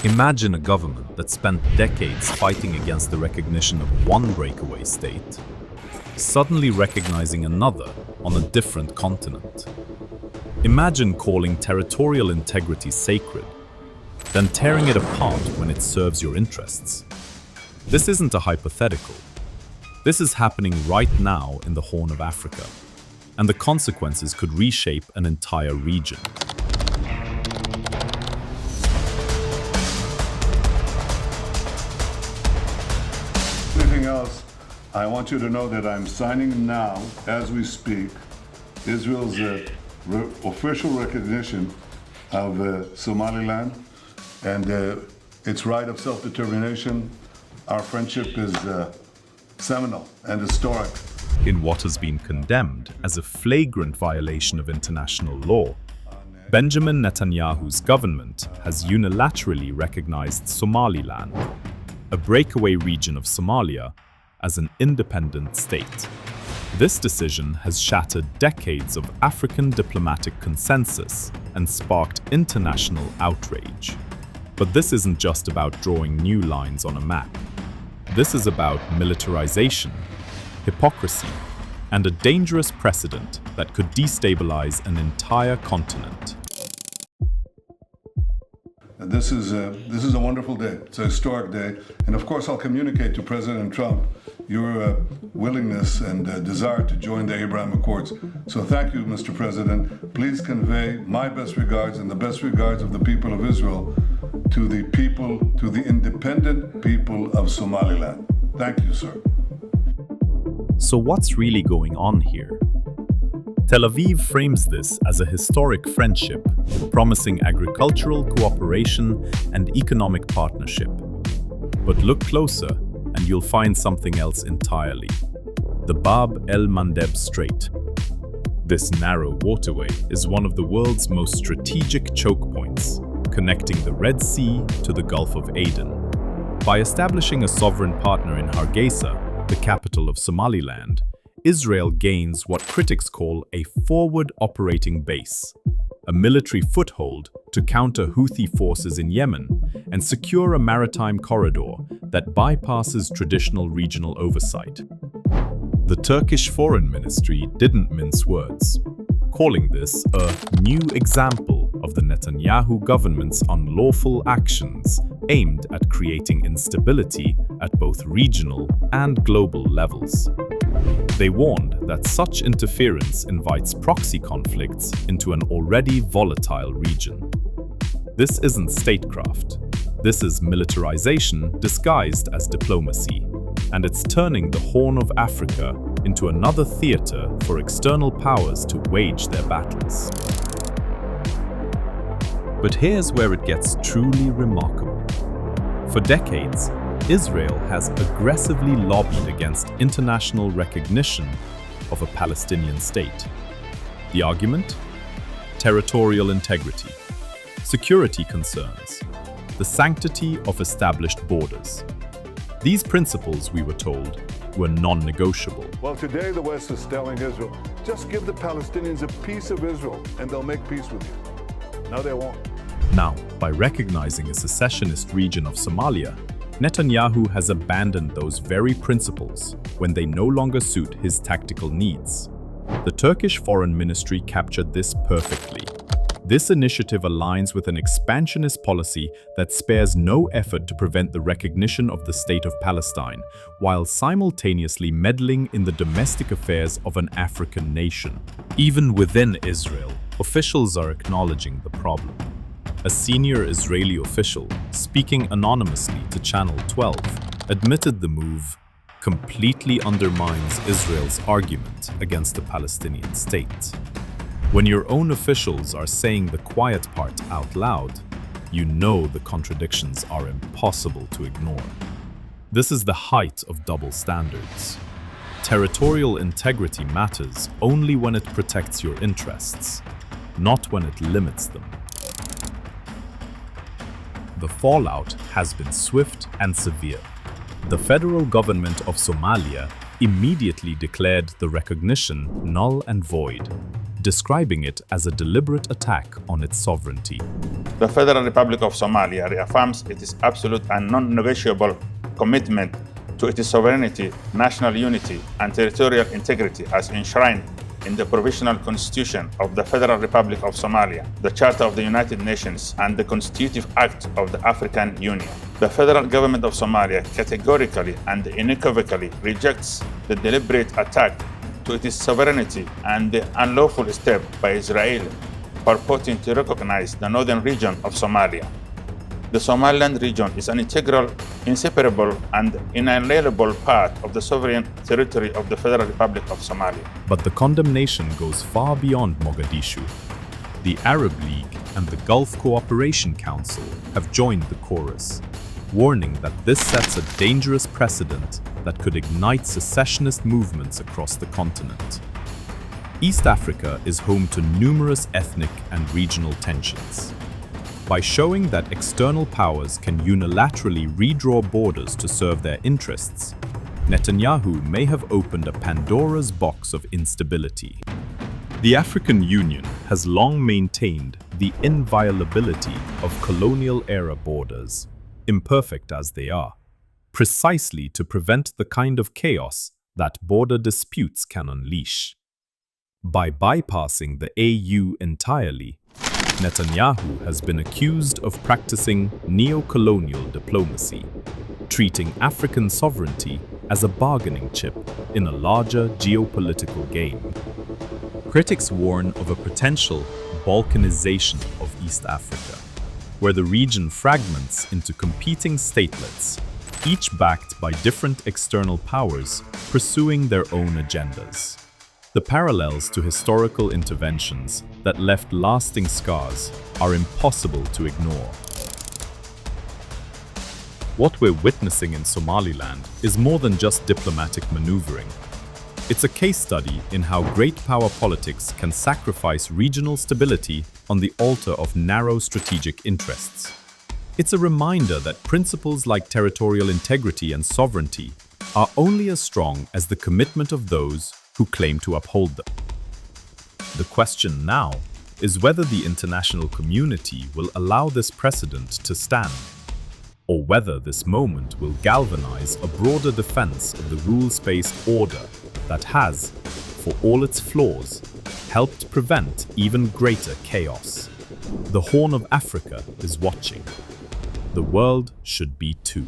Imagine a government that spent decades fighting against the recognition of one breakaway state, suddenly recognizing another on a different continent. Imagine calling territorial integrity sacred, then tearing it apart when it serves your interests. This isn't a hypothetical. This is happening right now in the Horn of Africa, and the consequences could reshape an entire region. Anything else, I want you to know that I'm signing now, as we speak, Israel's official recognition of Somaliland and its right of self-determination. Our friendship is seminal and historic. In what has been condemned as a flagrant violation of international law, Benjamin Netanyahu's government has unilaterally recognized Somaliland, a breakaway region of Somalia, as an independent state. This decision has shattered decades of African diplomatic consensus and sparked international outrage. But this isn't just about drawing new lines on a map. This is about militarization, hypocrisy, and a dangerous precedent that could destabilize an entire continent. This is a wonderful day. It's a historic day. And of course, I'll communicate to President Trump your willingness and desire to join the Abraham Accords. So thank you, Mr. President. Please convey my best regards and the best regards of the people of Israel to the independent people of Somaliland. Thank you, sir. So what's really going on here? Tel Aviv frames this as a historic friendship, promising agricultural cooperation and economic partnership. But look closer, and you'll find something else entirely: the el-Mandeb Strait. This narrow waterway is one of the world's most strategic choke points, connecting the Red Sea to the Gulf of Aden. By establishing a sovereign partner in Hargeisa, the capital of Somaliland, Israel gains what critics call a forward operating base, a military foothold to counter Houthi forces in Yemen and secure a maritime corridor that bypasses traditional regional oversight. The Turkish Foreign Ministry didn't mince words, calling this a new example of the Netanyahu government's unlawful actions aimed at creating instability at both regional and global levels. They warned that such interference invites proxy conflicts into an already volatile region. This isn't statecraft. This is militarization disguised as diplomacy, and it's turning the Horn of Africa into another theater for external powers to wage their battles. But here's where it gets truly remarkable. For decades, Israel has aggressively lobbied against international recognition of a Palestinian state. The argument? Territorial integrity, security concerns, the sanctity of established borders. These principles, we were told, were non-negotiable. Well, today the West is telling Israel, just give the Palestinians a piece of Israel and they'll make peace with you. No, they won't. Now, by recognizing a secessionist region of Somalia, Netanyahu has abandoned those very principles when they no longer suit his tactical needs. The Turkish Foreign Ministry captured this perfectly. This initiative aligns with an expansionist policy that spares no effort to prevent the recognition of the State of Palestine, while simultaneously meddling in the domestic affairs of an African nation. Even within Israel, officials are acknowledging the problem. A senior Israeli official, speaking anonymously to Channel 12, admitted the move completely undermines Israel's argument against the Palestinian state. When your own officials are saying the quiet part out loud, you know the contradictions are impossible to ignore. This is the height of double standards. Territorial integrity matters only when it protects your interests, not when it limits them. The fallout has been swift and severe. The federal government of Somalia immediately declared the recognition null and void. describing it as a deliberate attack on its sovereignty. The Federal Republic of Somalia reaffirms its absolute and non-negotiable commitment to its sovereignty, national unity, and territorial integrity as enshrined in the Provisional Constitution of the Federal Republic of Somalia, the Charter of the United Nations, and the Constitutive Act of the African Union. The federal government of Somalia categorically and unequivocally rejects the deliberate attack to its sovereignty and the unlawful step by Israel purporting to recognize the northern region of Somalia. The Somaliland region is an integral, inseparable, and inalienable part of the sovereign territory of the Federal Republic of Somalia. But the condemnation goes far beyond Mogadishu. The Arab League and the Gulf Cooperation Council have joined the chorus, warning that this sets a dangerous precedent that could ignite secessionist movements across the continent. East Africa is home to numerous ethnic and regional tensions. By showing that external powers can unilaterally redraw borders to serve their interests, Netanyahu may have opened a Pandora's box of instability. The African Union has long maintained the inviolability of colonial-era borders, imperfect as they are, precisely to prevent the kind of chaos that border disputes can unleash. By bypassing the AU entirely, Netanyahu has been accused of practicing neo-colonial diplomacy, treating African sovereignty as a bargaining chip in a larger geopolitical game. Critics warn of a potential Balkanization of East Africa, where the region fragments into competing statelets, each backed by different external powers pursuing their own agendas. The parallels to historical interventions that left lasting scars are impossible to ignore. What we're witnessing in Somaliland is more than just diplomatic maneuvering. It's a case study in how great power politics can sacrifice regional stability on the altar of narrow strategic interests. It's a reminder that principles like territorial integrity and sovereignty are only as strong as the commitment of those who claim to uphold them. The question now is whether the international community will allow this precedent to stand, or whether this moment will galvanize a broader defense of the rules-based order that has, for all its flaws, helped prevent even greater chaos. The Horn of Africa is watching. The world should be too.